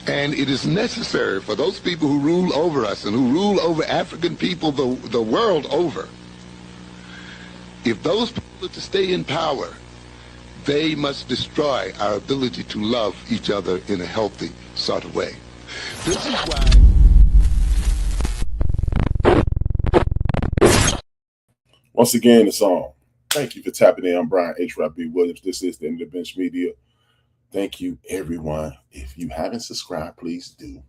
And it is necessary for those people who rule over us and who rule over African people the world over, if those people are to stay in power, they must destroy our ability to love each other in a healthy sort of way. This is why. Once again, it's on. Thank you for tapping in. I'm Brian HRap Williams. This is the End of the Bench Media. Thank you, everyone. If you haven't subscribed, please do.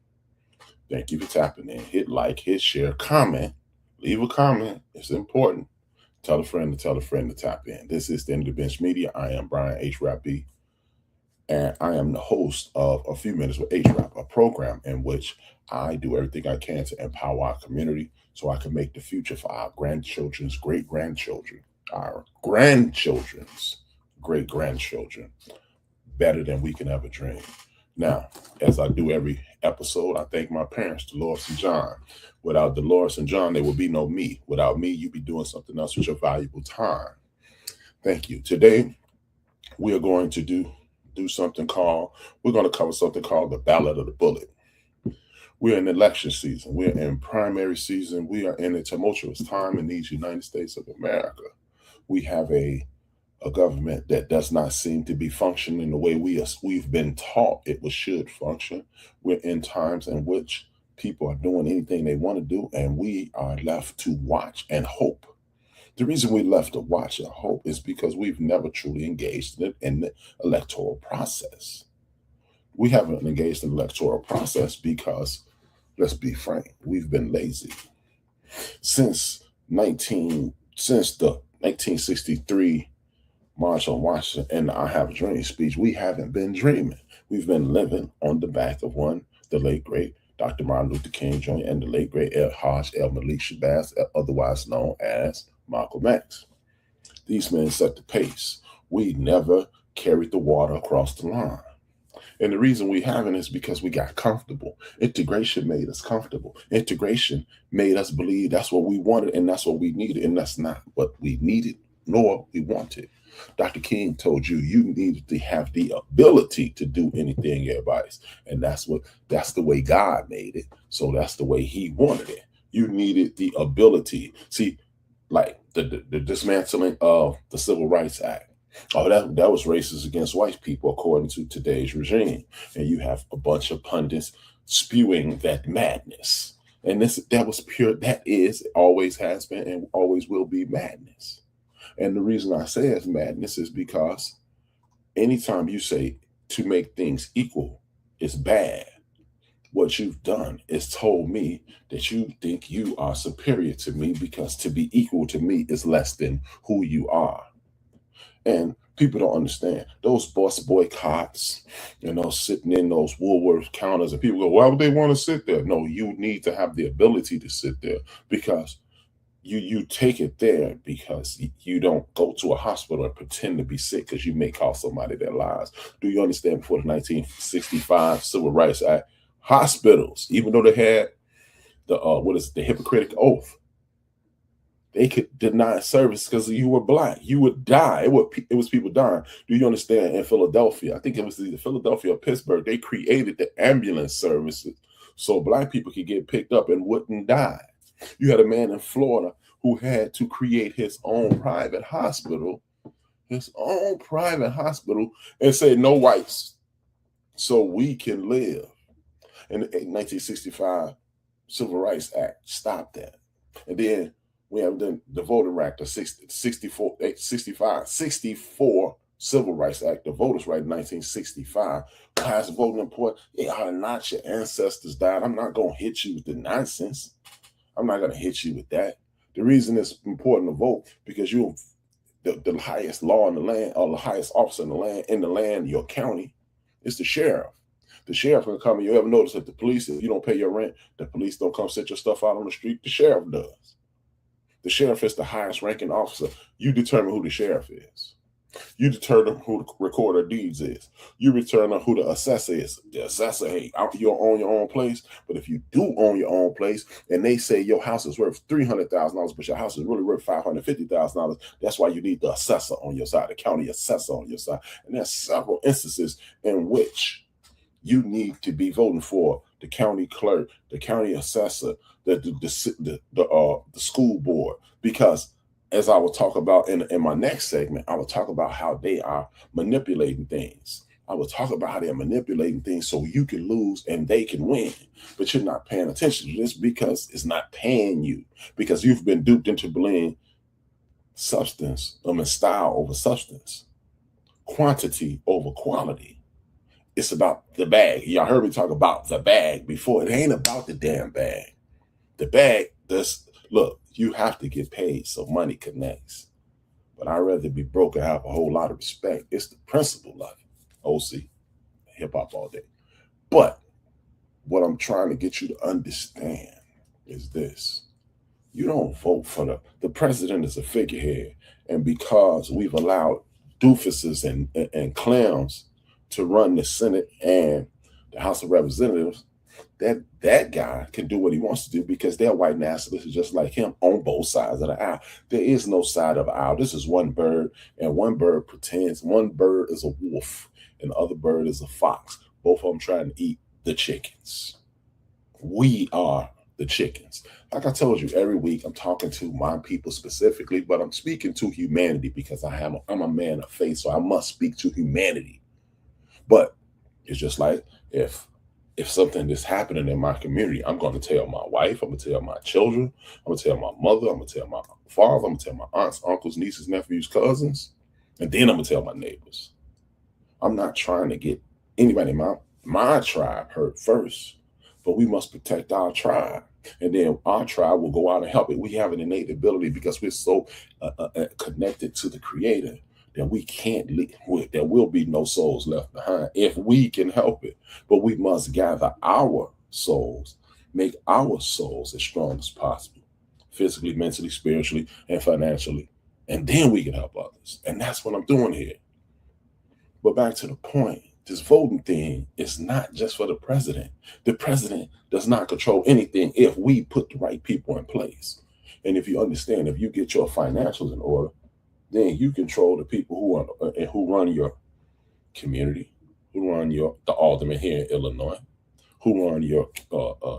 Thank you for tapping in. Hit like, hit share, comment. Leave a comment. It's important. Tell a friend to tell a friend to tap in. This is the End of the Bench Media. I am Brian HRap, and I am the host of A Few Minutes with HRap, a program in which I do everything I can to empower our community so I can make the future for our grandchildren's great-grandchildren, our grandchildren's great-grandchildren, better than we can ever dream. Now, as I do every episode, I thank my parents, Dolores and John. Without Dolores and John, there would be no me. Without me, you'd be doing something else with your valuable time. Thank you. Today, we are going to do something called, we're going to cover something called the Ballot of the Bullet. We're in election season. We're in primary season. We are in a tumultuous time in these United States of America. We have a government that does not seem to be functioning the way we've been taught it should function. We're in times in which people are doing anything they want to do, and we are left to watch and hope. The reason we're left to watch and hope is because we've never truly engaged in the electoral process. We haven't engaged in the electoral process because, let's be frank, we've been lazy. Since the 1963 March on Washington and I Have a Dream speech, we haven't been dreaming. We've been living on the back of the late, great Dr. Martin Luther King Jr. and the late, great Hajj Malik Shabazz, otherwise known as Malcolm X. These men set the pace. We never carried the water across the line. And the reason we haven't is because we got comfortable. Integration made us comfortable. Integration made us believe that's what we wanted and that's what we needed. And that's not what we needed, nor we wanted. Dr. King told you needed to have the ability to do anything you advise. And that's the way God made it. So that's the way he wanted it. You needed the ability. See, like the dismantling of the Civil Rights Act. Oh, that was racist against white people, according to today's regime. And you have a bunch of pundits spewing that madness. And that was pure, that is, always has been, and always will be madness. And the reason I say it's madness is because anytime you say to make things equal is bad, what you've done is told me that you think you are superior to me because to be equal to me is less than who you are. And people don't understand those bus boycotts, sitting in those Woolworth counters, and people go, why would they want to sit there? No, you need to have the ability to sit there because you take it there because you don't go to a hospital and pretend to be sick because you may cost somebody their lives. Do you understand? Before the 1965 Civil Rights Act, hospitals, even though they had the Hippocratic Oath, they could deny service because you were black. You would die. It was people dying. Do you understand? In Philadelphia, I think it was either Philadelphia or Pittsburgh, they created the ambulance services so black people could get picked up and wouldn't die. You had a man in Florida who had to create his own private hospital, and say no whites so we can live. And the 1965 Civil Rights Act stopped that. And then we have the Voting Act, the 64 Civil Rights Act, the Voters' Right in 1965. Why is voting important? It are not your ancestors died. I'm not going to hit you with the nonsense. I'm not going to hit you with that. The reason it's important to vote because you're the highest law in the land, or the highest officer in the land, your county, is the sheriff. The sheriff can come. You ever notice that the police, if you don't pay your rent, the police don't come set your stuff out on the street. The sheriff does. The sheriff is the highest ranking officer. You determine who the sheriff is. You determine who the recorder of deeds is. You determine who the assessor is. The assessor, hey, you don't own your own place, but if you do own your own place and they say your house is worth $300,000, but your house is really worth $550,000, that's why you need the assessor on your side, the county assessor on your side. And there's several instances in which You need to be voting for the county clerk, the county assessor, the school board, because as I will talk about in my next segment, I will talk about how they are manipulating things. I will talk about how they're manipulating things so you can lose and they can win. But you're not paying attention to this because it's not paying you, because you've been duped into believing substance, style over substance, quantity over quality. It's about the bag. Y'all heard me talk about the bag before. It ain't about the damn bag. The bag, look, you have to get paid so money connects. But I'd rather be broke and have a whole lot of respect. It's the principle of it. OC, hip hop all day. But what I'm trying to get you to understand is this. You don't vote for the president is a figurehead. And because we've allowed doofuses and clowns to run the Senate and the House of Representatives, that guy can do what he wants to do because they're white nationalists just like him on both sides of the aisle. There is no side of the aisle. This is one bird, and one bird pretends one bird is a wolf and the other bird is a fox. Both of them trying to eat the chickens. We are the chickens. Like I told you, every week I'm talking to my people specifically, but I'm speaking to humanity because I'm a man of faith, so I must speak to humanity. But it's just like if something is happening in my community, I'm going to tell my wife, I'm going to tell my children, I'm going to tell my mother, I'm going to tell my father, I'm going to tell my aunts, uncles, nieces, nephews, cousins, and then I'm going to tell my neighbors. I'm not trying to get anybody in my tribe hurt first, but we must protect our tribe. And then our tribe will go out and help it. We have an innate ability because we're so connected to the Creator that we can't leave. There will be no souls left behind if we can help it. But we must gather our souls, make our souls as strong as possible, physically, mentally, spiritually, and financially. And then we can help others. And that's what I'm doing here. But back to the point, this voting thing is not just for the president. The president does not control anything if we put the right people in place. And if you understand, if you get your financials in order, then you control the people who run your community, who run the alderman here in Illinois, who run your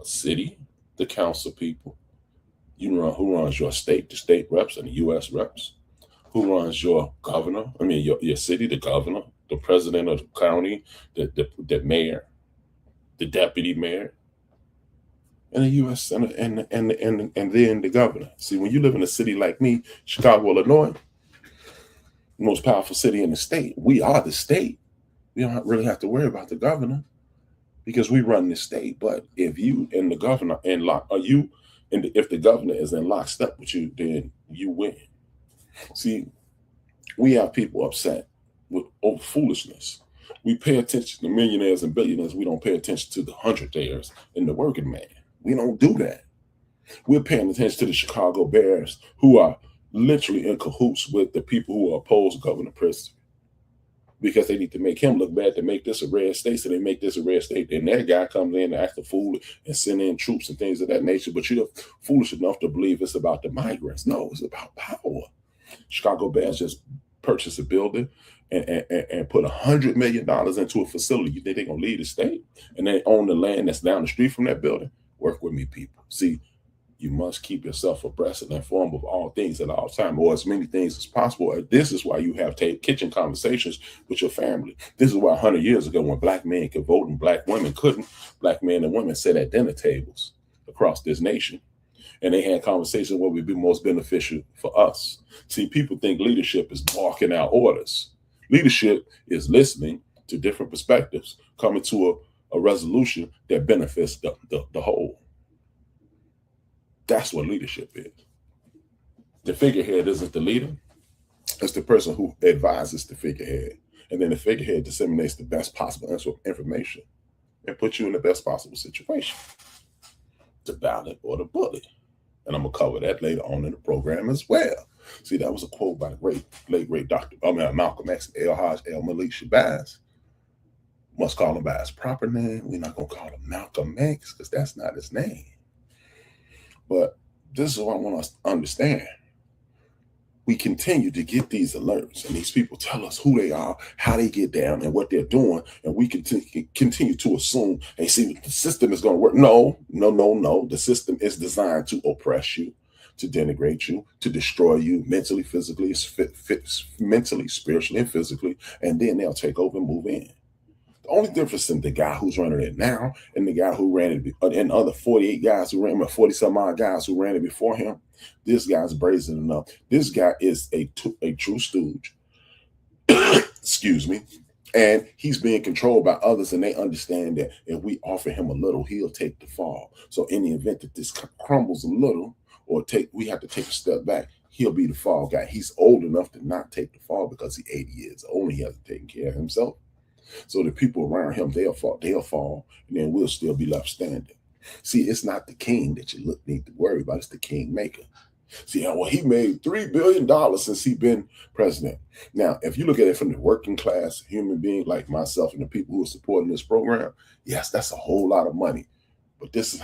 city, the council people, who runs your state, the state reps and the U.S. reps, who runs your governor, your city, the governor, the president of the county, the mayor, the deputy mayor, and the U.S. Senate, and then the governor. See, when you live in a city like me, Chicago, Illinois, the most powerful city in the state, we are the state. We don't really have to worry about the governor because we run the state. But if you and the governor if the governor is in lockstep with you, then you win. See, we have people upset over foolishness. We pay attention to millionaires and billionaires. We don't pay attention to the hundredaires and the working man. We don't do that. We're paying attention to the Chicago Bears, who are literally in cahoots with the people who oppose Governor Pritzker because they need to make him look bad to make this a red state. So they make this a red state. And that guy comes in and acts a fool and send in troops and things of that nature. But you're foolish enough to believe it's about the migrants. No, it's about power. Chicago Bears just purchased a building and put $100 million into a facility. You think they're going to leave the state? And they own the land that's down the street from that building? Work with me, people. See, you must keep yourself abreast and informed of all things at all times, or as many things as possible. This is why you have kitchen conversations with your family. This is why 100 years ago, when black men could vote and black women couldn't, black men and women sat at dinner tables across this nation. And they had conversations what would be most beneficial for us. See, people think leadership is barking out orders. Leadership is listening to different perspectives, coming to a resolution that benefits the whole. That's what leadership is. The figurehead isn't the leader. It's the person who advises the figurehead. And then the figurehead disseminates the best possible information and puts you in the best possible situation. The ballot or the bully. And I'm going to cover that later on in the program as well. See, that was a quote by the late great Malcolm X, El-Hajj El-Malik Shabazz. Must call him by his proper name. We're not going to call him Malcolm X because that's not his name. But this is what I want us to understand. we continue to get these alerts, and these people tell us who they are, how they get down, and what they're doing, and we continue to assume, hey, see, the system is going to work. No, no, no, no. The system is designed to oppress you, to denigrate you, to destroy you mentally, physically, mentally, spiritually, and physically, and then they'll take over and move in. The only difference in the guy who's running it now and the guy who ran it, and other 48 guys who ran, 40 some odd guys who ran it before him, this guy's brazen enough. This guy is a true stooge. Excuse me. And he's being controlled by others, and they understand that if we offer him a little, he'll take the fall. So in the event that this crumbles a little, or we have to take a step back, he'll be the fall guy. He's old enough to not take the fall because he's 80 years old and he hasn't taken care of himself. So the people around him, they'll fall, and then we'll still be left standing. See, it's not the king that you need to worry about, it's the kingmaker. See, well, he made $3 billion since he's been president. Now, if you look at it from the working class human being like myself and the people who are supporting this program, yes, that's a whole lot of money. But this is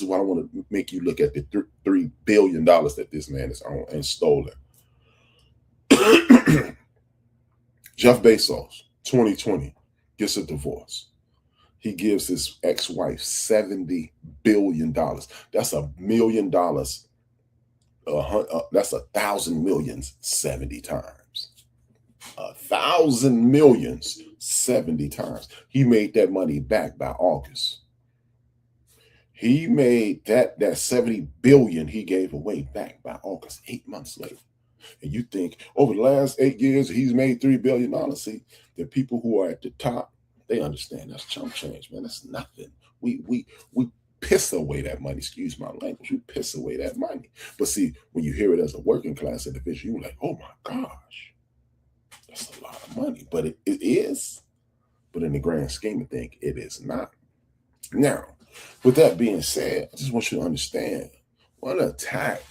what I want to make you look at the $3 billion that this man has owned and stolen. Jeff Bezos, 2020. Gets a divorce. He gives his ex-wife $70 billion. That's $1 million. That's 1,000 millions 70 times. 1,000 millions 70 times. He made that money back by August. He made that 70 billion he gave away back by August, 8 months later. And you think over the last 8 years, he's made $3 billion. See, the people who are at the top, they understand that's chump change, man. That's nothing. We piss away that money. Excuse my language. We piss away that money. But see, when you hear it as a working class individual, you're like, oh my gosh, that's a lot of money. But it is. But in the grand scheme of things, it is not. Now, with that being said, I just want you to understand what an attack,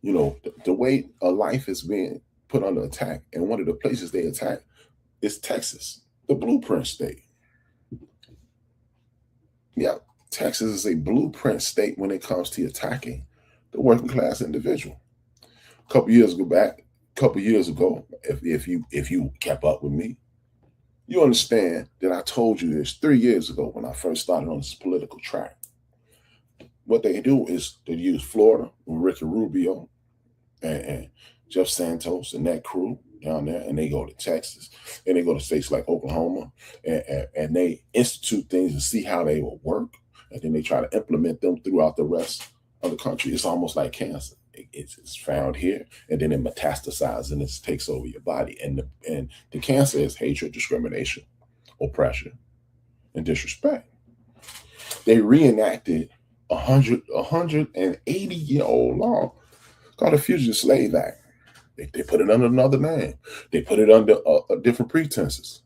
the way a life is being put under attack, and one of the places they attack is Texas, the blueprint state. Yeah, Texas is a blueprint state when it comes to attacking the working class individual. A couple years ago, if you kept up with me, you understand that I told you this 3 years ago when I first started on this political track. What they do is they use Florida with Ricky Rubio and Jeff Santos and that crew down there, and they go to Texas, and they go to states like Oklahoma, and they institute things and see how they will work, and then they try to implement them throughout the rest of the country. It's almost like cancer. It's found here, and then it metastasizes and it takes over your body. And the cancer is hatred, discrimination, oppression, and disrespect. They reenacted 180-year-old law called the Fugitive Slave Act. They put it under another name. They put it under different pretenses.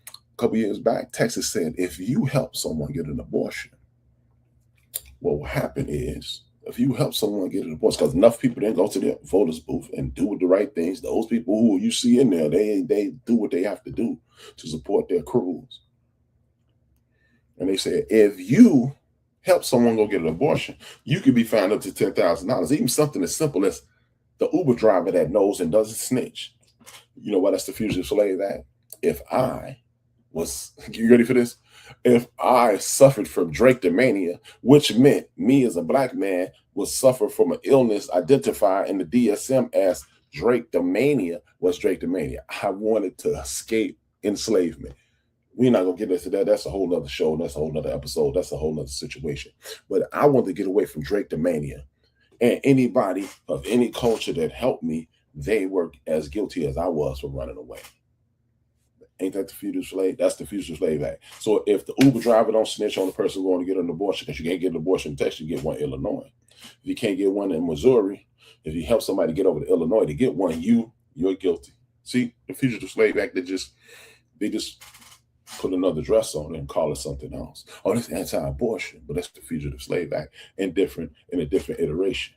A couple years back, Texas said if you help someone get an abortion, what will happen is, if you help someone get a divorce, because enough people didn't go to the voters booth and do the right things, those people who you see in there, they do what they have to do to support their crews. And they said, if you help someone go get an abortion, you could be fined up to $10,000. Even something as simple as the Uber driver that knows and doesn't snitch. You know what? That's the Fugitive Slave Act. If I was, you ready for this? If I suffered from drapetomania, which meant me as a black man would suffer from an illness identified in the DSM as drapetomania, was drapetomania. I wanted to escape enslavement. We're not going to get into that. That's a whole nother show. That's a whole nother episode. That's a whole nother situation. But I wanted to get away from drapetomania. And anybody of any culture that helped me, they were as guilty as I was for running away. Ain't that the Fugitive Slave? That's the Fugitive Slave Act. So if the Uber driver don't snitch on the person going to get an abortion, because you can't get an abortion in Texas, you get one in Illinois. If you can't get one in Missouri, if you help somebody get over to Illinois to get one, you're guilty. See, the Fugitive Slave Act, they just put another dress on it and call it something else. Oh, that's anti-abortion, but that's the Fugitive Slave Act in a different iteration.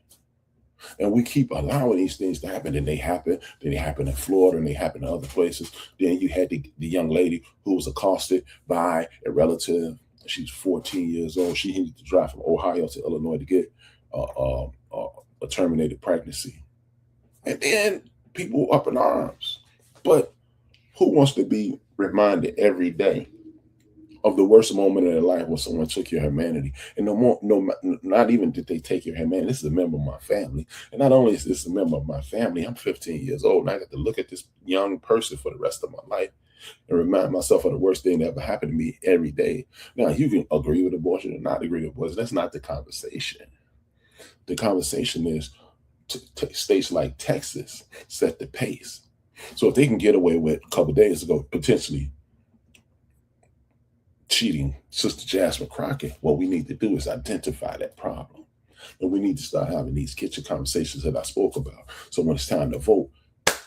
And we keep allowing these things to happen, and they happen. Then they happen in Florida, and they happen in other places. Then you had the young lady who was accosted by a relative. She's 14 years old. She needed to drive from Ohio to Illinois to get a terminated pregnancy. And then people up in arms. But who wants to be reminded every day of the worst moment in their life when someone took your humanity? And not even did they take your humanity. This is a member of my family. And not only is this a member of my family, I'm 15 years old and I got to look at this young person for the rest of my life and remind myself of the worst thing that ever happened to me every day. Now, you can agree with abortion or not agree with abortion. That's not the conversation. The conversation is states like Texas set the pace. So if they can get away with a couple of days ago, potentially cheating Sister Jasmine Crockett, what we need to do is identify that problem. And we need to start having these kitchen conversations that I spoke about. So when it's time to vote,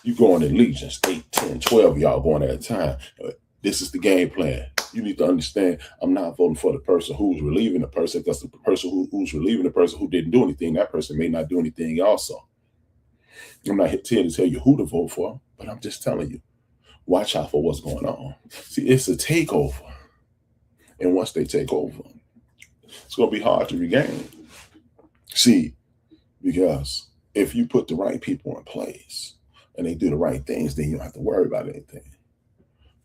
you go on in legions, 8, 10, 12 y'all going at a time. This is the game plan. You need to understand I'm not voting for the person who's relieving the person, because the person who's relieving the person who didn't do anything, that person may not do anything also. I'm not here to tell you who to vote for, but I'm just telling you, watch out for what's going on. See, it's a takeover. And once they take over, it's going to be hard to regain. See, because if you put the right people in place and they do the right things, then you don't have to worry about anything.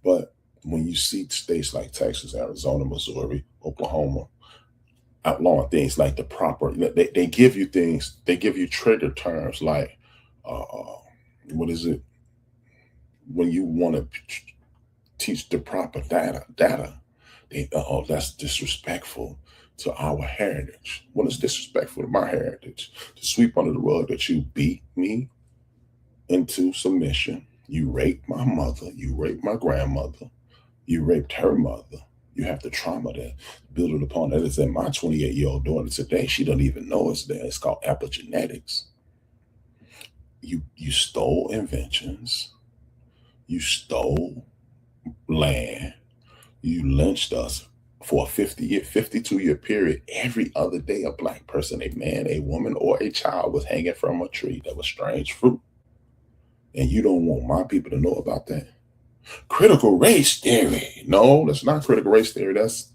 But when you see states like Texas, Arizona, Missouri, Oklahoma, outlawing things like the proper, they give you things, they give you trigger terms like, what is it? When you want to teach the proper data, that's disrespectful to our heritage. What is disrespectful to my heritage? To sweep under the rug that you beat me into submission. You raped my mother. You raped my grandmother. You raped her mother. You have the trauma that build it upon that is in my 28-year-old daughter today. She don't even know it's there. It's called epigenetics. You stole inventions. You stole land. You lynched us for a 52-year period. Every other day, a black person, a man, a woman, or a child was hanging from a tree that was strange fruit. And you don't want my people to know about that? Critical race theory. No, that's not critical race theory. That's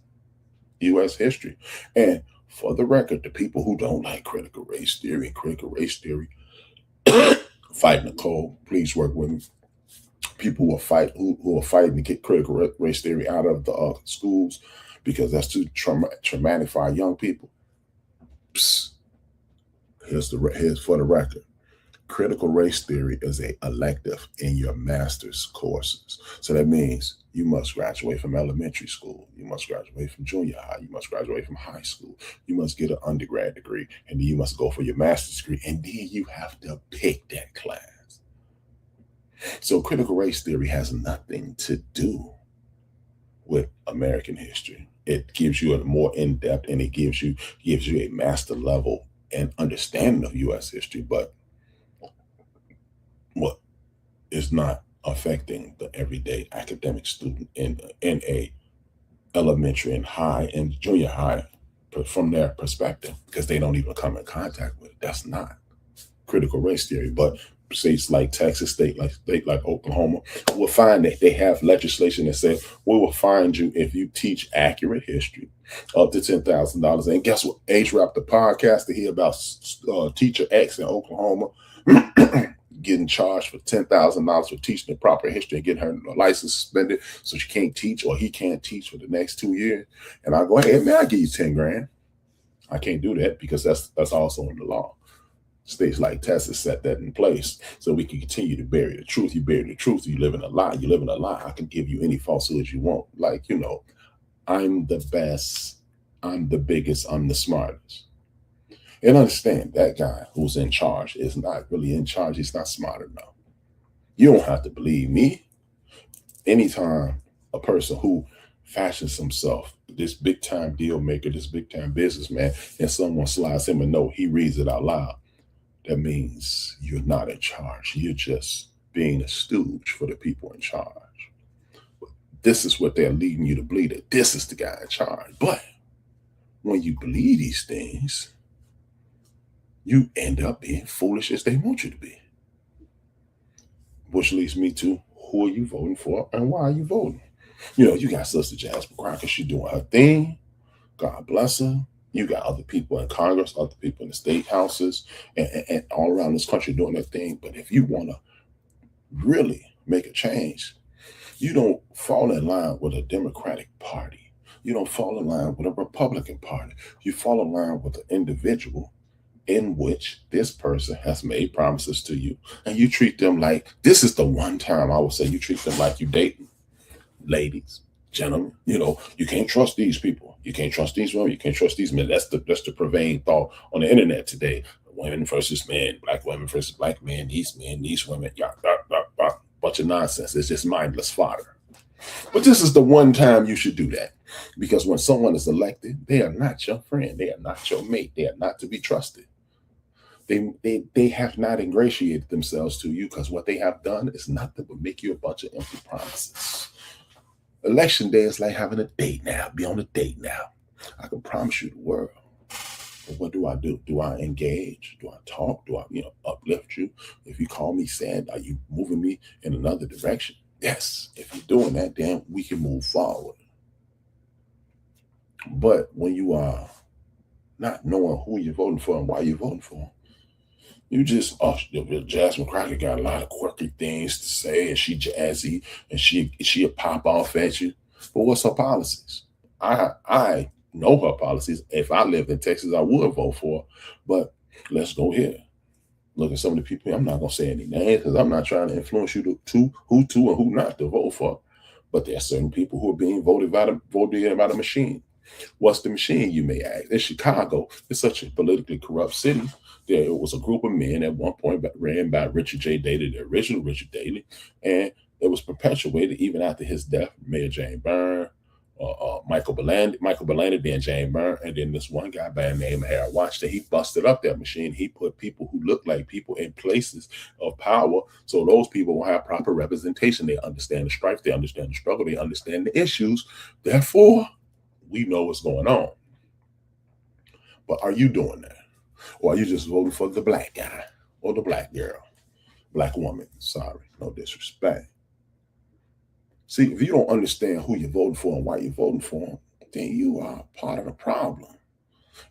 U.S. history. And for the record, the people who don't like critical race theory, fight Nicole, please work with me. People who are fighting to get critical race theory out of the schools because that's too traumatic for our young people. Psst. Here's for the record. Critical race theory is an elective in your master's courses. So that means you must graduate from elementary school. You must graduate from junior high. You must graduate from high school. You must get an undergrad degree. And then you must go for your master's degree. And then you have to pick that class. So critical race theory has nothing to do with American history. It gives you a more in-depth, and it gives you a master level and understanding of U.S. history, but what is not affecting the everyday academic student in a elementary and high and junior high from their perspective, because they don't even come in contact with it. That's not critical race theory. But states like Texas, state like Oklahoma will find that they have legislation that says we will find you if you teach accurate history up to $10,000. And guess what? HRap, the podcast, to hear about teacher X in Oklahoma getting charged for $10,000 for teaching the proper history and getting her license suspended so she can't teach, or he can't teach for the next 2 years. And I go, hey man, I'll give you 10 grand. I can't do that because that's also in the law. States like Texas set that in place so we can continue to bury the truth. You bury the truth, you live in a lie. You live in a lie. I can give you any falsehood you want. Like, I'm the best, I'm the biggest, I'm the smartest. And understand that guy who's in charge is not really in charge. He's not smart enough. You don't have to believe me. Anytime a person who fashions himself, this big time deal maker, this big time businessman, and someone slides him a note, he reads it out loud. That means you're not in charge. You're just being a stooge for the people in charge. This is what they're leading you to believe, that this is the guy in charge. But when you believe these things, you end up being foolish as they want you to be. Which leads me to, who are you voting for and why are you voting? You got Sister Jasmine Crockett. She's doing her thing. God bless her. You got other people in Congress, other people in the state houses, and all around this country doing their thing. But if you want to really make a change, you don't fall in line with a Democratic Party. You don't fall in line with a Republican Party. You fall in line with an individual in which this person has made promises to you, and you treat them like this is the one time I would say you treat them like you dating. Ladies, gentlemen, you can't trust these people. You can't trust these women. You can't trust these men. That's the prevailing thought on the internet today. Women versus men, black women versus black men, these women, bunch of nonsense. It's just mindless fodder. But this is the one time you should do that. Because when someone is elected, they are not your friend. They are not your mate. They are not to be trusted. They have not ingratiated themselves to you, because what they have done is nothing but make you a bunch of empty promises. Election day is like having a date now. Be on a date now. I can promise you the world. But what do I do? Do I engage? Do I talk? Do I, uplift you? If you call me sad, are you moving me in another direction? Yes. If you're doing that, then we can move forward. But when you are not knowing who you're voting for and why you're voting for, you just, Jasmine Crockett got a lot of quirky things to say, and she jazzy, and she'll pop off at you. But what's her policies? I know her policies. If I lived in Texas, I would vote for her. But let's go here. Look at some of the people. I'm not going to say any names because I'm not trying to influence you to who to and who not to vote for. But there are certain people who are being voted in by the machine. What's the machine, you may ask? In Chicago, it's such a politically corrupt city. There was a group of men at one point ran by Richard J. Daley, the original Richard Daley, and it was perpetuated even after his death. Mayor Jane Byrne, Michael Belander, then Jane Byrne, and then this one guy by the name of HRap Watch, he busted up that machine. He put people who look like people in places of power, so those people will have proper representation. They understand the strife, they understand the struggle, they understand the issues. Therefore, we know what's going on. But are you doing that? Or are you just voting for the black guy or the black girl? Black woman, sorry, no disrespect. See, if you don't understand who you're voting for and why you're voting for them, then you are part of the problem.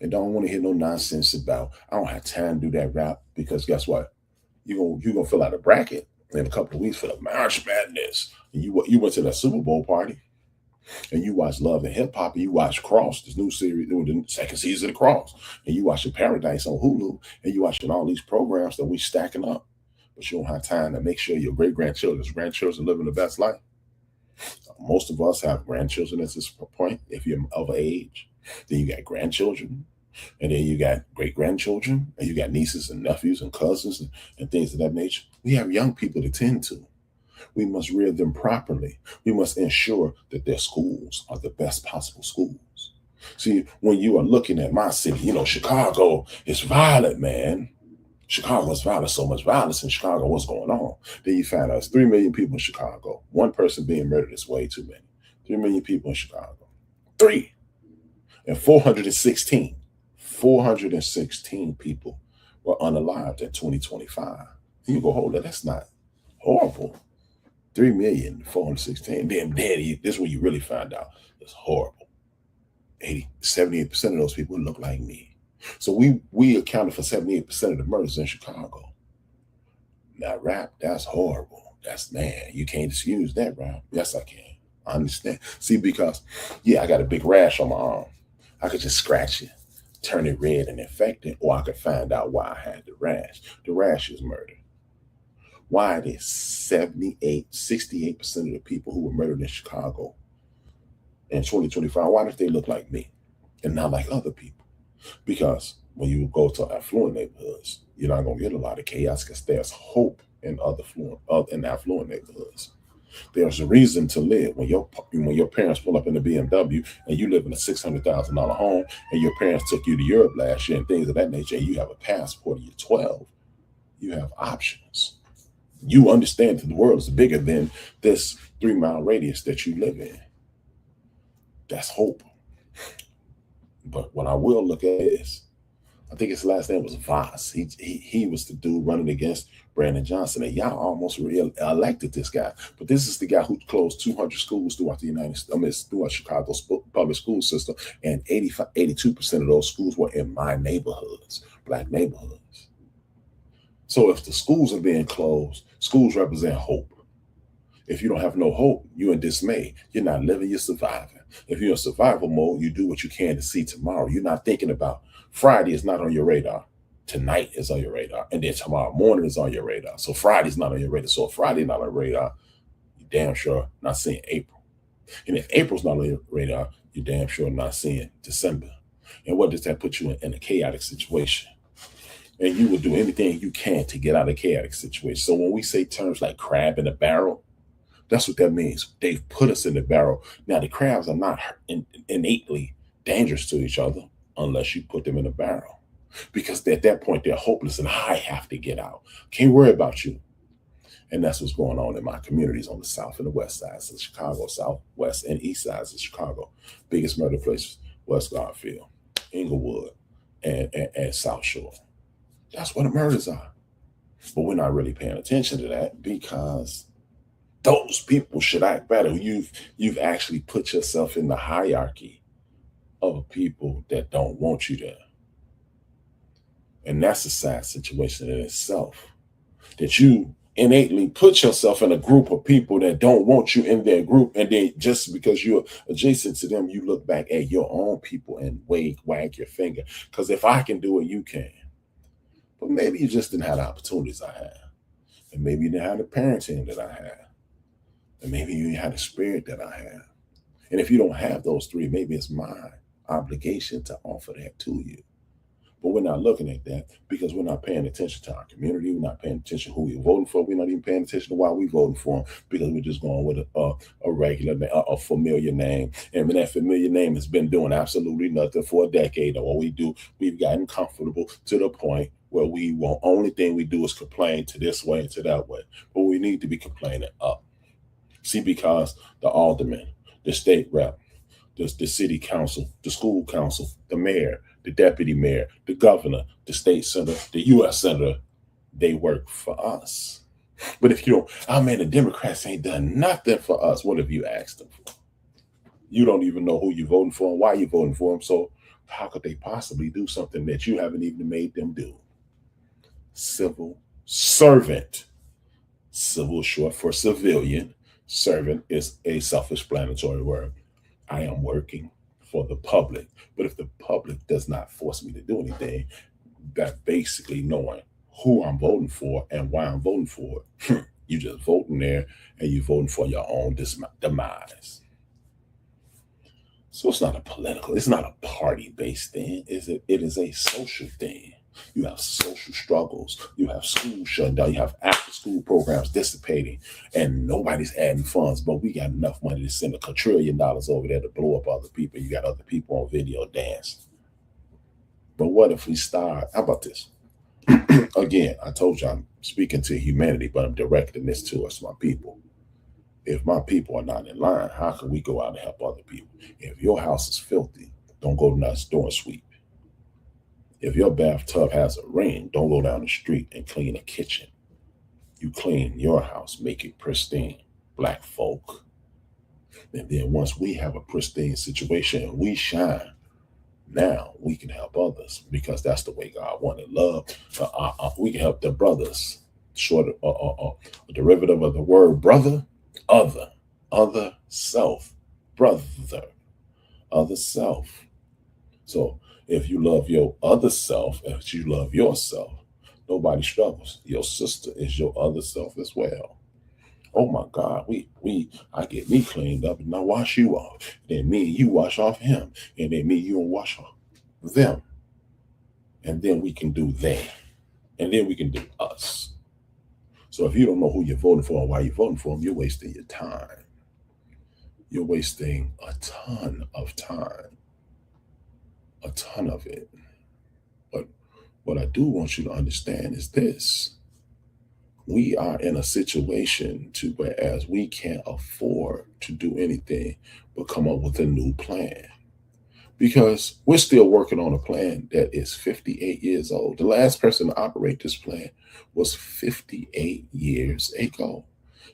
And don't want to hear no nonsense about, I don't have time to do that rap, because guess what? You're gonna fill out a bracket in a couple of weeks for the March Madness. And you went to that Super Bowl party, and you watch Love and Hip Hop, and you watch Cross, this new series, the second season of Cross, and you watching Paradise on Hulu, and you watching all these programs that we stacking up, but you don't have time to make sure your grandchildren living the best life. Most of us have grandchildren at this point, if you're of age. Then you got grandchildren, and then you got great-grandchildren, and you got nieces and nephews and cousins and things of that nature. We have young people to tend to. We must rear them properly. We must ensure that their schools are the best possible schools. See, when you are looking at my city, Chicago is violent, man. Chicago is violent, so much violence in Chicago. What's going on? Then you find out it's 3 million people in Chicago. One person being murdered is way too many. 3 million people in Chicago. 3. And 416 people were unalived in 2025. And you go, hold it, that's not horrible. 3,416,000. Then this is when you really find out it's horrible. 78% of those people look like me. So we accounted for 78% of the murders in Chicago. Now, rap, that's horrible. You can't excuse that, rap. Yes, I can. I understand. See, because, I got a big rash on my arm. I could just scratch it, turn it red and infect it, or I could find out why I had the rash. The rash is murder. Why did 68% of the people who were murdered in Chicago in 2025, why did they look like me and not like other people? Because when you go to affluent neighborhoods, you're not going to get a lot of chaos, because there's hope in affluent neighborhoods. There's a reason to live. When your parents pull up in a BMW and you live in a $600,000 home, and your parents took you to Europe last year and things of that nature, and you have a passport and you're 12, you have options. You understand that the world is bigger than this 3-mile radius that you live in. That's hope. But what I will look at is, I think his last name was Voss. He was the dude running against Brandon Johnson, and y'all almost elected this guy. But this is the guy who closed 200 schools throughout the United States, throughout Chicago's public school system, and 82% of those schools were in my neighborhoods, black neighborhoods. So if the schools are being closed, schools represent hope. If you don't have no hope, you're in dismay. You're not living, you're surviving. If you're in survival mode, you do what you can to see tomorrow. You're not thinking about Friday is not on your radar. Tonight is on your radar. And then tomorrow morning is on your radar. So Friday's not on your radar. So if Friday's not on your radar, you're damn sure not seeing April. And if April's not on your radar, you're damn sure not seeing December. And what does that put you in a chaotic situation? And you will do anything you can to get out of a chaotic situation. So when we say terms like crab in a barrel, that's what that means. They've put us in the barrel. Now, the crabs are not innately dangerous to each other unless you put them in a barrel. Because at that point, they're hopeless and I have to get out. Can't worry about you. And that's what's going on in my communities on the south and the west sides of Chicago, south, west, and east sides of Chicago. Biggest murder places, West Garfield, Inglewood, and South Shore. That's where the murders are. But we're not really paying attention to that because those people should act better. You've actually put yourself in the hierarchy of people that don't want you there. And that's a sad situation in itself. That you innately put yourself in a group of people that don't want you in their group, and then just because you're adjacent to them, you look back at your own people and wag your finger. Because if I can do it, you can. But maybe you just didn't have the opportunities I had. And maybe you didn't have the parenting that I had. And maybe you had the spirit that I have. And if you don't have those three, maybe it's my obligation to offer that to you. But we're not looking at that because we're not paying attention to our community. We're not paying attention to who we're voting for. We're not even paying attention to why we're voting for them because we're just going with a regular, a familiar name. And when that familiar name has been doing absolutely nothing for a decade, and what we do, we've gotten comfortable to the point where only thing we do is complain to this way and to that way. But we need to be complaining up. See, because the alderman, the state rep, the city council, the school council, the mayor, the deputy mayor, the governor, the state senator, the U.S. senator, they work for us. But if you don't, the Democrats ain't done nothing for us. What have you asked them for? You don't even know who you're voting for and why you're voting for them. So how could they possibly do something that you haven't even made them do? Civil servant. Civil short for civilian. Servant is a self-explanatory word. I am working for the public. But if the public does not force me to do anything, that basically knowing who I'm voting for and why I'm voting for it, you just voting there and you're voting for your own demise. So it's not a party-based thing. It is a social thing. You have social struggles. You have schools shutting down. You have after-school programs dissipating, and nobody's adding funds. But we got enough money to send $1 trillion over there to blow up other people. You got other people on video dancing. But what if we start? How about this? Again, I told you I'm speaking to humanity, but I'm directing this to us, my people. If my people are not in line, how can we go out and help other people? If your house is filthy, don't go nuts, door and sweep. If your bathtub has a ring, don't go down the street and clean a kitchen. You clean your house, make it pristine, black folk. And then once we have a pristine situation and we shine, now we can help others because that's the way God wanted love. We can help the brothers. Short a derivative of the word brother, other self, brother, other self. So if you love your other self, if you love yourself, nobody struggles. Your sister is your other self as well. Oh my God, I get me cleaned up and I wash you off. Then me and you wash off him. And then me and you and wash off them. And then we can do they. And then we can do us. So if you don't know who you're voting for and why you're voting for them, you're wasting your time. You're wasting a ton of time. A ton of it. But what I do want you to understand is this. We are in a situation to whereas we can't afford to do anything but come up with a new plan. because we're still working on a plan that is 58 years old. The last person to operate this plan was 58 years ago.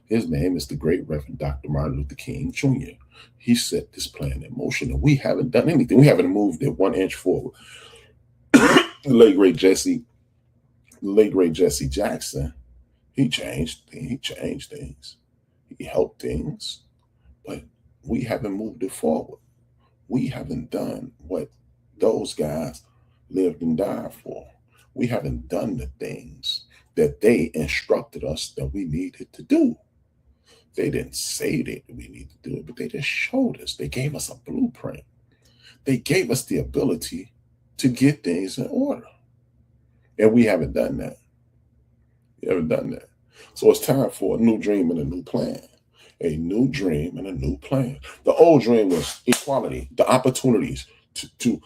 His name is the great Reverend Dr. Martin Luther King Jr. He set this plan in motion, and we haven't done anything. We haven't moved it 1 inch forward. the late great Jesse Jackson, he changed things. He helped things, but we haven't moved it forward. We haven't done what those guys lived and died for. We haven't done the things that they instructed us that we needed to do. They didn't say that we need to do it, but they just showed us. They gave us a blueprint. They gave us the ability to get things in order. And we haven't done that. We haven't done that. So it's time for a new dream and a new plan. A new dream and a new plan. The old dream was equality, the opportunities to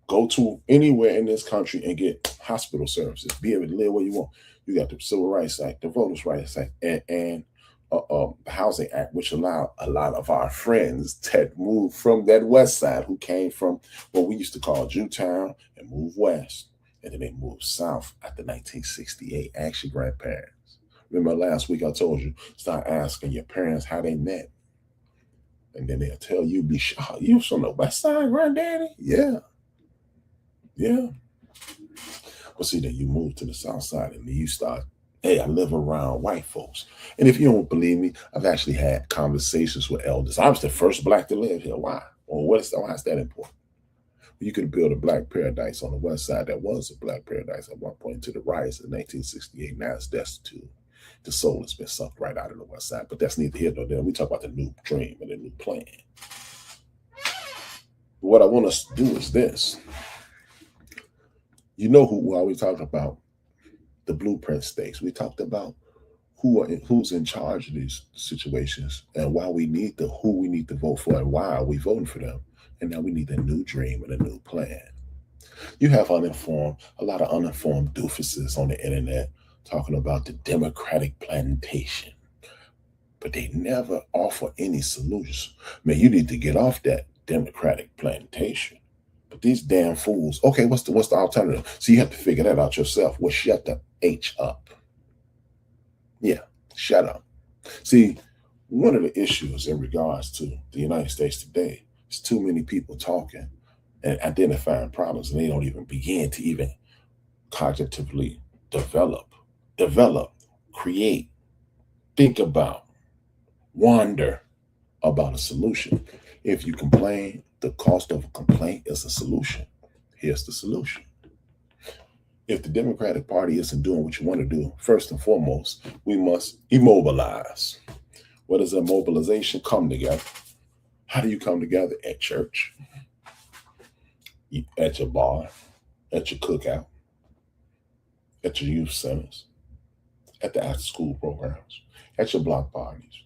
go to anywhere in this country and get hospital services, be able to live where you want. You got the Civil Rights Act, the Voters' Rights Act, and the Housing Act, which allowed a lot of our friends that moved from that west side, who came from what we used to call Jewtown, and moved west. And then they moved south after 1968. Ask your grandparents. Remember last week I told you, start asking your parents how they met. And then they'll tell you, be shocked. You from the west side, granddaddy? Yeah. But see, then you move to the south side and then you start, hey, I live around white folks. And if you don't believe me, I've actually had conversations with elders. I was the first black to live here. Why? Well, why is that important? You could build a black paradise on the west side. That was a black paradise at one point to the riots in 1968. Now it's destitute. The soul has been sucked right out of the west side. But that's neither here nor there. We talk about the new dream and the new plan. What I want us to do is this. You know while we talked about the blueprint states, we talked about who's in charge of these situations and who we need to vote for and why are we voting for them. And now we need a new dream and a new plan. You have a lot of uninformed doofuses on the internet talking about the Democratic plantation, but they never offer any solutions. Man, you need to get off that Democratic plantation. But these damn fools, okay, what's the alternative? So you have to figure that out yourself. Well, shut the H up. Yeah, shut up. See, one of the issues in regards to the United States today is too many people talking and identifying problems, and they don't even begin to even cognitively develop, create, think about, wonder about a solution. If you complain, the cost of a complaint is a solution. Here's the solution. If the Democratic Party isn't doing what you want to do, first and foremost, we must immobilize. What is a mobilization? Come together. How do you come together? At church, at your bar, at your cookout, at your youth centers, at the after school programs, at your block parties.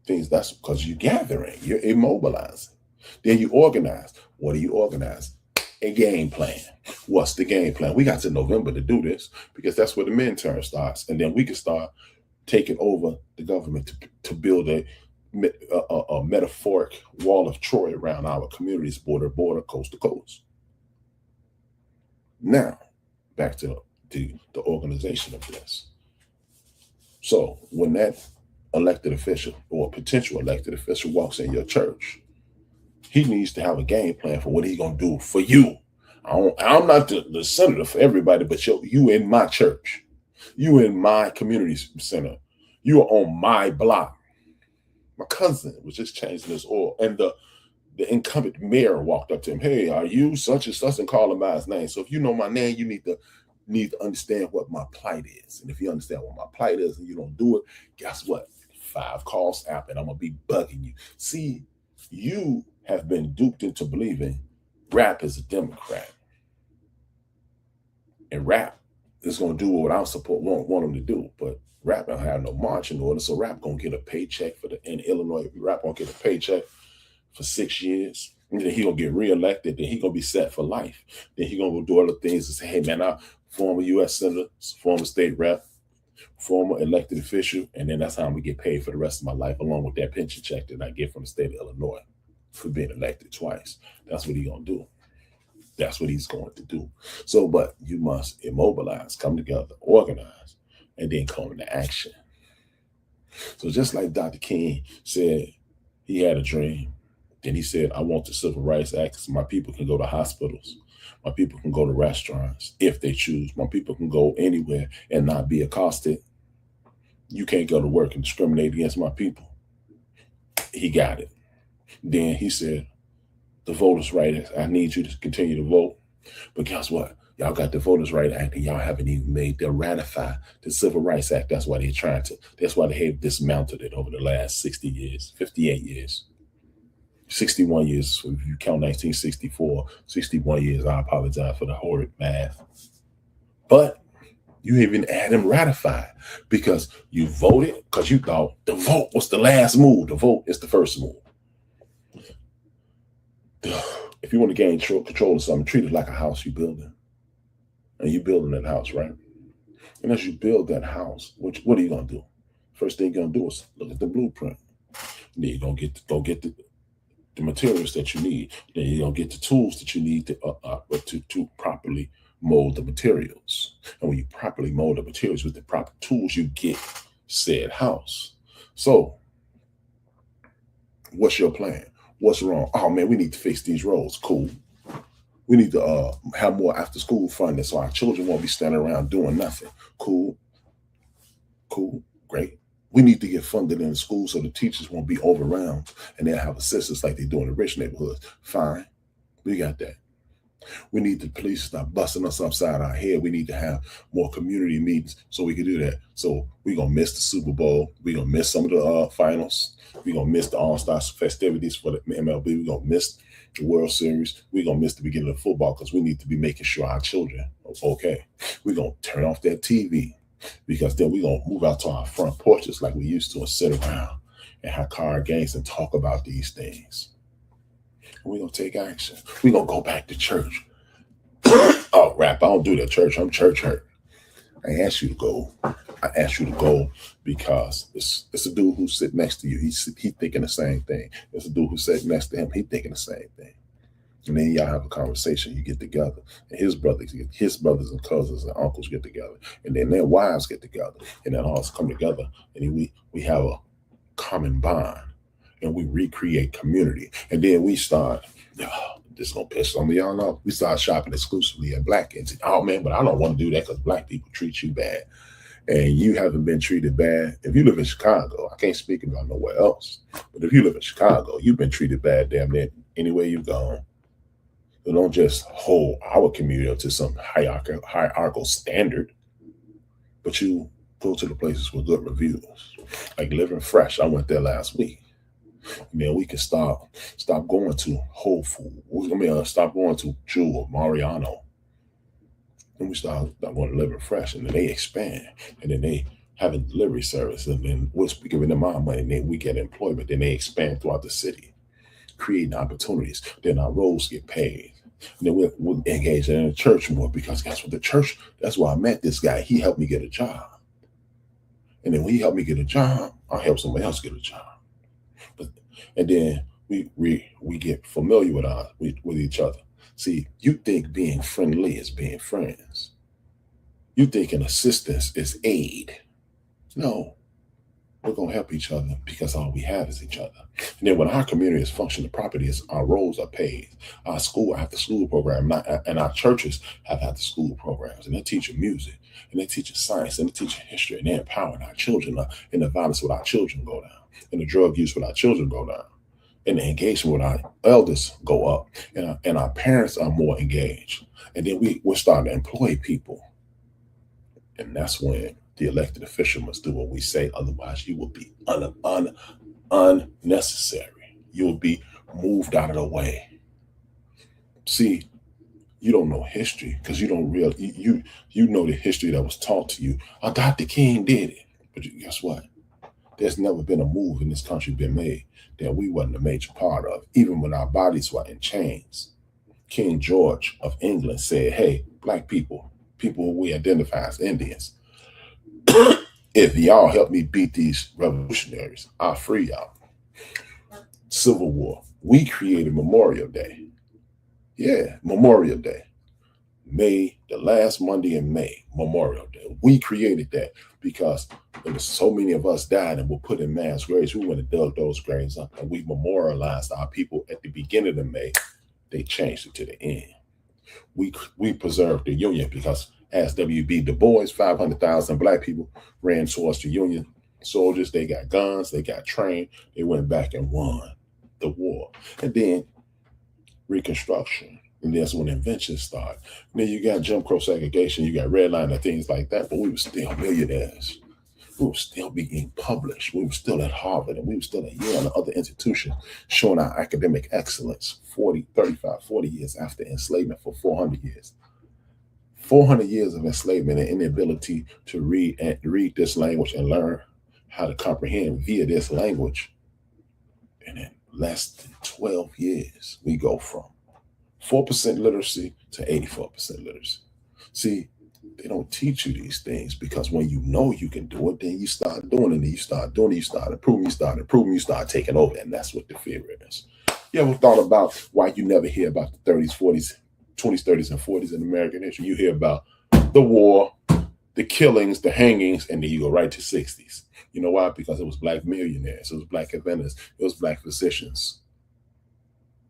Things that's because you're gathering, you're immobilizing. Then you organize. What do you organize? A game plan. What's the game plan? We got to November to do this because that's where the midterm starts. And then we can start taking over the government to build a metaphoric wall of Troy around our communities, border, coast to coast. Now, back to the organization of this. So when that elected official or potential elected official walks in your church, he needs to have a game plan for what he's going to do for you. I'm not the senator for everybody, but you in my church. You in my community center. You are on my block. My cousin was just changing his oil, and the incumbent mayor walked up to him. Hey, are you such and such, and call him by his name. So if you know my name, you need to understand what my plight is. And if you understand what my plight is and you don't do it, guess what? 5 calls happen. I'm gonna be bugging you. See, you have been duped into believing rap is a Democrat, and rap is gonna do what I want them to do, but rap don't have no marching order, so rap gonna get a paycheck in Illinois. Rap gonna get a paycheck for 6 years, and then he gonna get reelected. Then he gonna be set for life. Then he gonna go do other things and say, "Hey man, I'm former U.S. senator, former state rep, former elected official," and then that's how I'm gonna get paid for the rest of my life, along with that pension check that I get from the state of Illinois. for being elected twice. That's what he's going to do. That's what he's going to do. So, but you must immobilize, come together, organize, and then come into action. So just like Dr. King said, he had a dream. Then he said, I want the Civil Rights Act so my people can go to hospitals. My people can go to restaurants if they choose. My people can go anywhere and not be accosted. You can't go to work and discriminate against my people. He got it. Then he said, the Voters' Right, I need you to continue to vote. But guess what? Y'all got the Voters' Right Act and y'all haven't even made them ratify the Civil Rights Act. That's why they're trying to. That's why they have dismounted it over the last 60 years, 58 years, 61 years. If you count 1964, 61 years, I apologize for the horrid math. But you even had them ratified because you voted because you thought the vote was the last move. The vote is the first move. If you want to gain control of something, treat it like a house you're building. And you're building that house, right? And as you build that house, what are you going to do? First thing you're going to do is look at the blueprint. Then you're going to get the materials that you need. Then you're going to get the tools that you need to properly mold the materials. And when you properly mold the materials with the proper tools, you get said house. So what's your plan? What's wrong? Oh man, we need to fix these roads. Cool. We need to have more after school funding so our children won't be standing around doing nothing. Cool. Great. We need to get funded in the school so the teachers won't be overwhelmed and they'll have assistants like they do in the rich neighborhoods. Fine. We got that. We need the police to stop busting us upside our head. We need to have more community meetings so we can do that. So we're going to miss the Super Bowl. We're going to miss some of the finals. We're going to miss the All-Star festivities for the MLB. We're going to miss the World Series. We're going to miss the beginning of football because we need to be making sure our children are okay. We're going to turn off that TV because then we're going to move out to our front porches like we used to and sit around and have card games and talk about these things. We're going to take action. We're going to go back to church. Oh, rap, I don't do that church. I'm church hurt. I asked you to go. I asked you to go because it's a dude who's sitting next to you. He's thinking the same thing. There's a dude who's sitting next to him. He's thinking the same thing. And then y'all have a conversation. You get together. And his brothers and cousins and uncles get together. And then their wives get together. And then all come together. And we have a common bond. And we recreate community. And then we start, this is going to piss some of y'all off. We start shopping exclusively at black entities. Oh, man, but I don't want to do that because black people treat you bad. And you haven't been treated bad. If you live in Chicago, I can't speak about nowhere else. But if you live in Chicago, you've been treated bad damn near anywhere you've gone. So don't just hold our community up to some hierarchical standard. But you go to the places with good reviews. Like Living Fresh. I went there last week. Man, we can stop going to Whole Foods. We're gonna stop going to Jewel, Mariano. Then we start going to Living Fresh, and then they expand, and then they have a delivery service, and then we're giving them our money, and then we get employment. Then they expand throughout the city, creating opportunities. Then our roles get paid. And then we're engaged in the church more because guess what? The church. That's why I met this guy. He helped me get a job, and then when he helped me get a job, I helped somebody else get a job. And then we get familiar with each other. See, you think being friendly is being friends. You think an assistance is aid. No, we're going to help each other because all we have is each other. And then when our community is functioning properly, our roles are paid. Our school after school program and our churches have after school programs. And they're teaching music, and they're teaching science, and they're teaching history, and they're empowering our children. And the violence with our children go down. And the drug use with our children go down. And the engagement with our elders go up. And our parents are more engaged. And then we're starting to employ people. And that's when the elected official must do what we say. Otherwise, you will be unnecessary. You will be moved out of the way. See, you don't know history because you don't you know the history that was taught to you. Dr. King did it. But guess what? There's never been a move in this country been made that we wasn't a major part of, even when our bodies were in chains. King George of England said, hey, black people who we identify as Indians, if y'all help me beat these revolutionaries, I'll free y'all. Civil War. We created Memorial Day. Yeah, Memorial Day. May, the last Monday in May, Memorial Day. We created that because there was so many of us died and were put in mass graves. We went and dug those graves up and we memorialized our people at the beginning of May. They changed it to the end. We preserved the Union because as W.B. Du Bois, 500,000 black people ran towards the Union soldiers. They got guns, they got trained, they went back and won the war. And then Reconstruction. And that's when inventions start. And then you got Jim Crow segregation, you got redlining and things like that, but we were still millionaires. We were still being published. We were still at Harvard and we were still at Yale and other institutions showing our academic excellence 40, 35, 40 years after enslavement for 400 years. 400 years of enslavement and inability to read this language and learn how to comprehend via this language. And in less than 12 years, we go from 4% literacy to 84% literacy. See, they don't teach you these things because when you know you can do it, then you start doing it, and you start doing it, you start improving, you start taking over, and that's what the fear is. You ever thought about why you never hear about the 30s, 40s, 20s, 30s, and 40s in American history? You hear about the war, the killings, the hangings, and then you go right to 60s. You know why? Because it was black millionaires, it was black inventors, it was black physicians.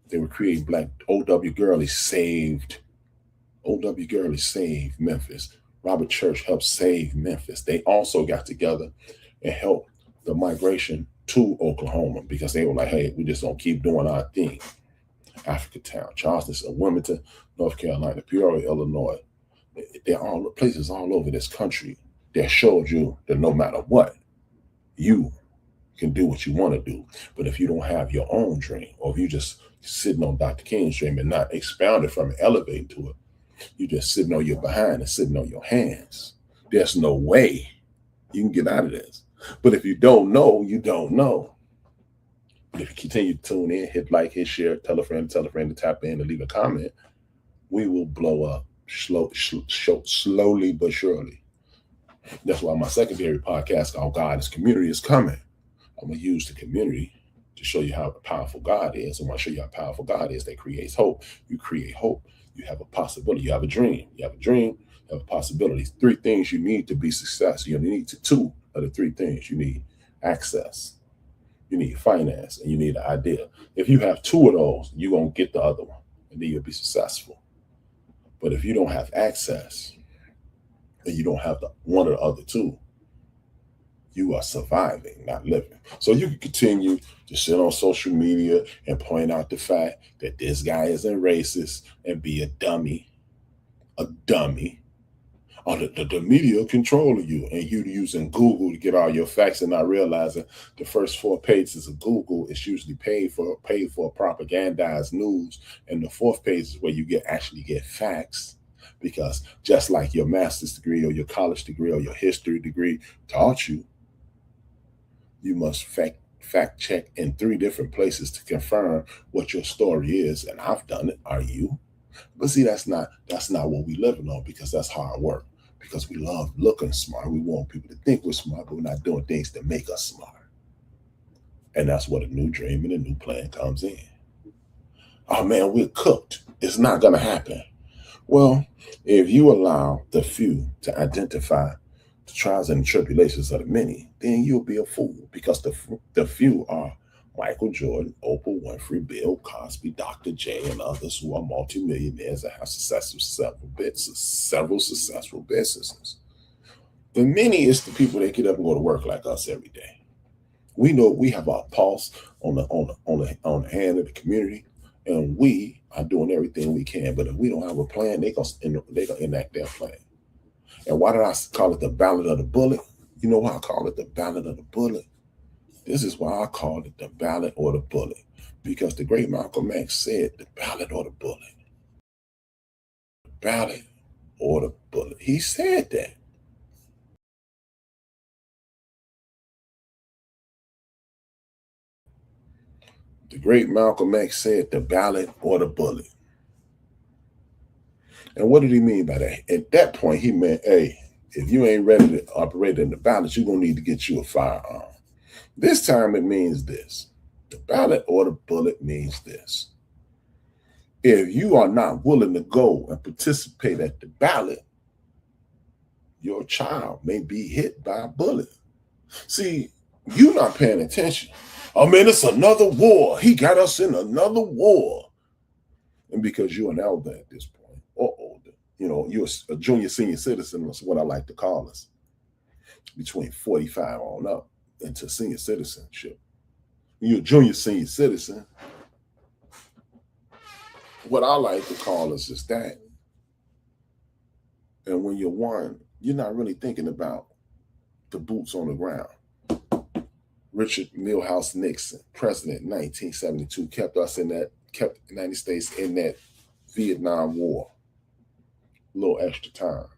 They were creating black. O.W. Gurley saved Memphis. Robert Church helped save Memphis. They also got together and helped the migration to Oklahoma because they were like, hey, we just don't keep doing our thing. Africatown, Charleston, Wilmington, North Carolina, Peoria, Illinois. They're all places all over this country that showed you that no matter what, you can do what you want to do. But if you don't have your own dream, or if you just sitting on Dr. King's dream and not expounding from it, elevating to it, you're just sitting on your behind and sitting on your hands. There's no way you can get out of this. But if you don't know, you don't know. But if you continue to tune in, hit like, hit share, tell a friend to tap in and leave a comment, we will blow up slowly but surely. That's why my secondary podcast called God is Community is coming. I'm going to use the community to show you how powerful God is. And when I show you how powerful God is, that creates hope. You create hope. You have a possibility. You have a dream. You have a dream. You have a possibility. 3 things you need to be successful. You need 2 of the 3 things. You need access. You need finance. And you need an idea. If you have 2 of those, you're going to get the other one. And then you'll be successful. But if you don't have access and you don't have one of the other 2, you are surviving, not living. So you can continue to sit on social media and point out the fact that this guy isn't racist and be a dummy. Or the media controlling you and you using Google to get all your facts and not realizing the first 4 pages of Google is usually paid for propagandized news. And the 4th page is where you actually get facts. Because just like your master's degree or your college degree or your history degree taught you, you must fact check in 3 different places to confirm what your story is. And I've done it. Are you? But see, that's not what we living on, because that's hard work. Because we love looking smart. We want people to think we're smart, but we're not doing things that make us smart. And that's where the new dream and the new plan comes in. Oh man, we're cooked. It's not going to happen. Well, if you allow the few to identify the trials and tribulations of the many, then you'll be a fool, because the few are Michael Jordan, Oprah Winfrey, Bill Cosby, Dr. J, and others who are multimillionaires and have several successful businesses. The many is the people that get up and go to work like us every day. We know we have our pulse on the hand of the community, and we are doing everything we can. But if we don't have a plan, they're gonna enact their plan. And why did I call it the ballot of the bullet? You know why I call it the ballot of the bullet? This is why I call it the ballot or the bullet. Because the great Malcolm X said the ballot or the bullet. The ballot or the bullet. He said that. The great Malcolm X said the ballot or the bullet. And what did he mean by that? At that point, he meant, hey, if you ain't ready to operate in the ballot, you're going to need to get you a firearm. This time it means this. The ballot or the bullet means this. If you are not willing to go and participate at the ballot, your child may be hit by a bullet. See, you're not paying attention. Oh man, it's another war. He got us in another war. And because you're an elder at this point, or older, you're a junior senior citizen, that's what I like to call us, between 45 on up into senior citizenship. When you're a junior senior citizen, what I like to call us is that. And when you're one, you're not really thinking about the boots on the ground. Richard Milhouse Nixon, president in 1972, kept the United States in that Vietnam War. A little extra time.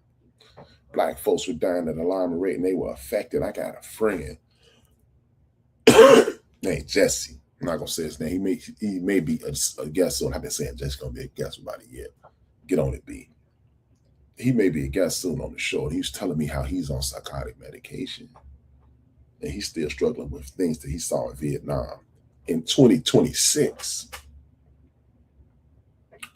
Black folks were dying at an alarming rate and they were affected. I got a friend named Jesse. I'm not gonna say his name. He may be a guest soon. I've been saying Jesse's gonna be a guest for about a year. Get on it, B. He may be a guest soon on the show. And he was telling me how he's on psychotic medication. And he's still struggling with things that he saw in Vietnam. In 2026,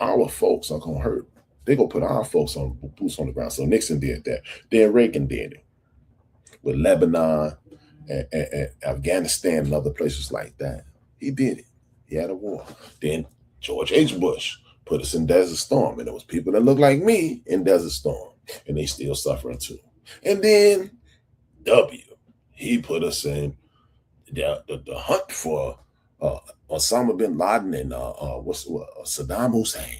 our folks are going to hurt. They're going to put our folks on boots on the ground. So Nixon did that. Then Reagan did it with Lebanon and Afghanistan and other places like that. He did it. He had a war. Then George H. Bush put us in Desert Storm. And there was people that look like me in Desert Storm. And they still suffering too. And then he put us in the hunt for Osama bin Laden and Saddam Hussein.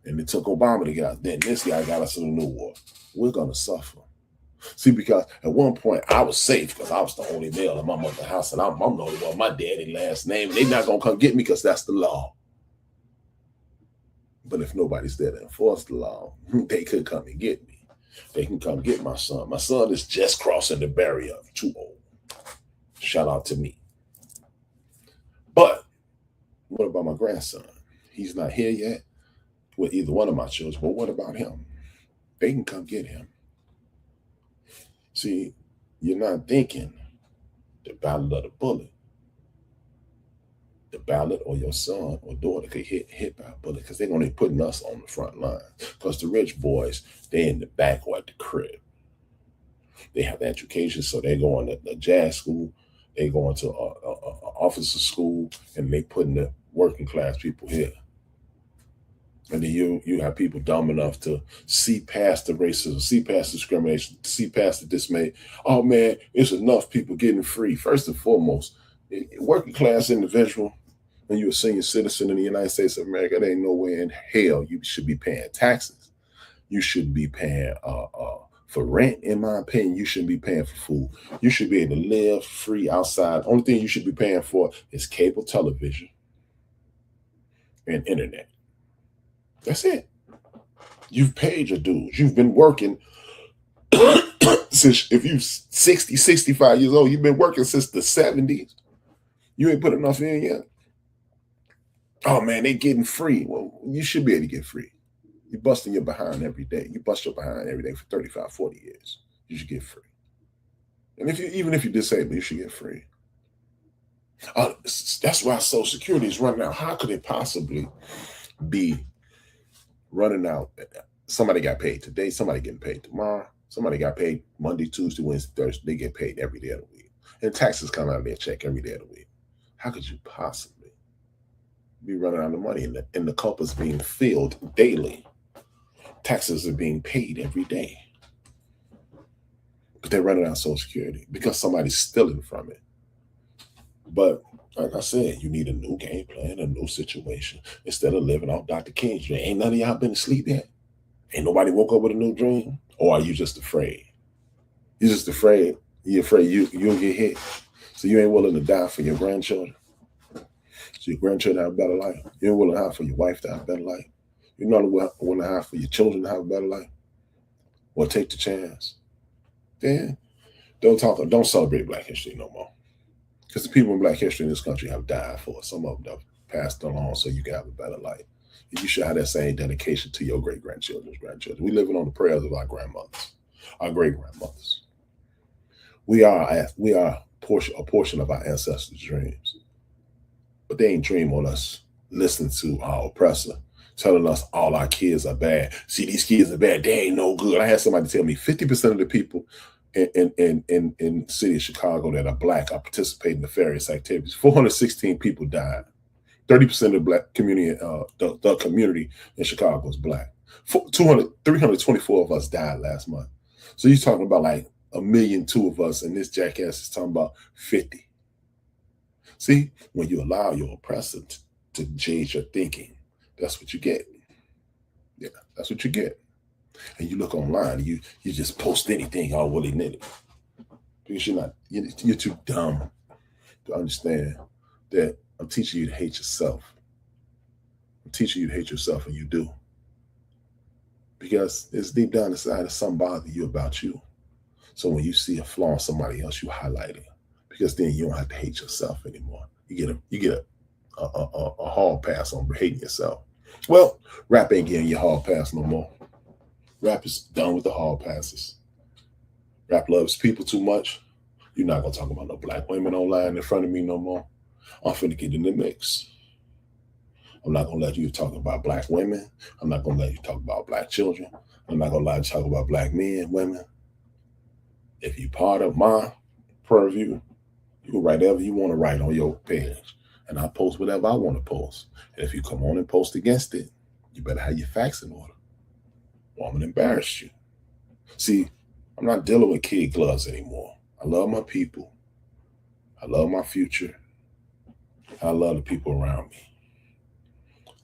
And it took Obama to get us. Then this guy got us in a new war. We're going to suffer. See, because at one point I was safe because I was the only male in my mother's house and I'm the only one, my daddy last name. And they're not going to come get me because that's the law. But if nobody's there to enforce the law, they could come and get me. They can come get my son. My son is just crossing the barrier of too old. Shout out to me. But what about my grandson? He's not here yet with either one of my children. But what about him? They can come get him. See, you're not thinking the ballot of the bullet. The ballot or your son or daughter could hit by a bullet because they're going to be putting us on the front line. Because the rich boys, they're in the back or at the crib. They have the education, so they're going to the jazz school, they going to officer school, and they putting the working class people here. And then you have people dumb enough to see past the racism, see past discrimination, see past the dismay. Oh man, it's enough people getting free. First and foremost, working class individual, when you're a senior citizen in the United States of America, there ain't no way in hell you should be paying taxes. You shouldn't be paying for rent, in my opinion. You shouldn't be paying for food. You should be able to live free outside. Only thing you should be paying for is cable television and internet. That's it. You've paid your dues. You've been working since, if you're 60, 65 years old, you've been working since the 70s. You ain't put enough in yet. Oh man, they getting free. Well, you should be able to get free. You're busting your behind every day. You bust your behind every day for 35, 40 years. You should get free. And even if you're disabled, you should get free. That's why Social Security is running out. How could it possibly be running out? Somebody got paid today, somebody getting paid tomorrow, somebody got paid Monday, Tuesday, Wednesday, Thursday. They get paid every day of the week. And taxes come out of their check every day of the week. How could you possibly be running out of money and the cup is being filled daily? Taxes are being paid every day. But they're running out of Social Security because somebody's stealing from it. But like I said, you need a new game plan, a new situation. Instead of living off Dr. King's dream. Ain't none of y'all been asleep yet? Ain't nobody woke up with a new dream? Or are you just afraid? You're just afraid. You're afraid you'll get hit. So you ain't willing to die for your grandchildren. So your grandchildren have a better life. You ain't willing to have for your wife to have a better life. You're not willing to have for your children to have a better life. Or take the chance. Then don't celebrate Black History no more. Because the people in Black history in this country have died for it. Some of them have passed along so you can have a better life. And you should have that same dedication to your great-grandchildren's grandchildren. We living on the prayers of our grandmothers, our great-grandmothers. We are a portion of our ancestors' dreams. But they ain't dream on us listening to our oppressor, telling us all our kids are bad. See, these kids are bad. They ain't no good. I had somebody tell me 50% of the people in the city of Chicago that are black are participating in nefarious activities. 416 people died. 30% of the black community, the community in Chicago is black. 324 of us died last month. So you're talking about like 1,000,002 of us, and this jackass is talking about 50. See, when you allow your oppressor to change your thinking, that's what you get. Yeah, that's what you get. And you look online, you just post anything all willy-nilly. Because you're too dumb to understand that I'm teaching you to hate yourself. I'm teaching you to hate yourself, and you do. Because it's deep down inside there's something bothering you about you. So when you see a flaw in somebody else, you highlight it. Because then you don't have to hate yourself anymore. You get a hall pass on hating yourself. Well, rap ain't getting your hall pass no more. Rap is done with the hall passes. Rap loves people too much. You're not gonna talk about no black women online in front of me no more. I'm finna get in the mix. I'm not gonna let you talk about black women. I'm not gonna let you talk about black children. I'm not gonna let you talk about black men, women. If you're part of my purview, you can write whatever you want to write on your page. And I post whatever I want to post. And if you come on and post against it, you better have your facts in order. Or I'm gonna embarrass you. See, I'm not dealing with kid gloves anymore. I love my people. I love my future. I love the people around me.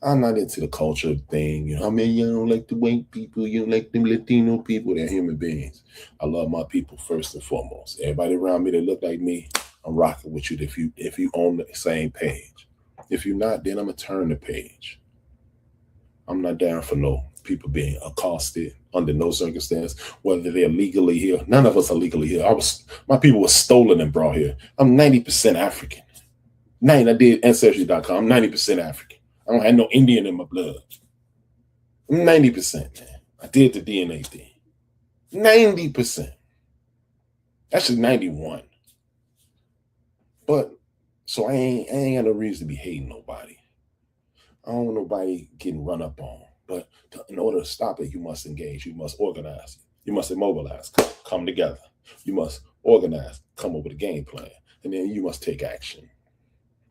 I'm not into the culture thing. You don't like the white people. You don't like them Latino people. They're human beings. I love my people first and foremost. Everybody around me that look like me, I'm rocking with you if you on the same page. If you're not, then I'm going to turn the page. I'm not down for no people being accosted under no circumstance, whether they're legally here. None of us are legally here. My people were stolen and brought here. I'm 90% African. I did Ancestry.com. I'm 90% African. I don't have no Indian in my blood. I'm 90%, man. I did the DNA thing. 90%. Actually 91. But so I ain't got no reason to be hating nobody. I don't want nobody getting run up on. But in order to stop it, you must engage. You must organize. You must immobilize. Come together. You must organize. Come up with a game plan. And then you must take action.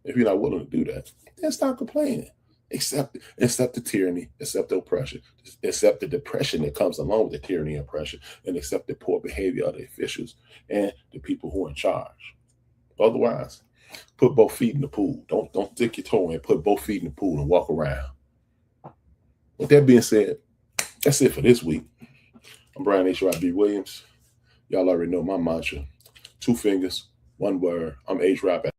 If you're not willing to do that, then stop complaining. Accept the tyranny, accept the oppression, accept the depression that comes along with the tyranny and oppression, and accept the poor behavior of the officials and the people who are in charge. Otherwise, put both feet in the pool. Don't stick your toe in. Put both feet in the pool and walk around. With that being said, that's it for this week. I'm Brian HRap Williams. Y'all already know my mantra. 2 fingers, 1 word. I'm HRap.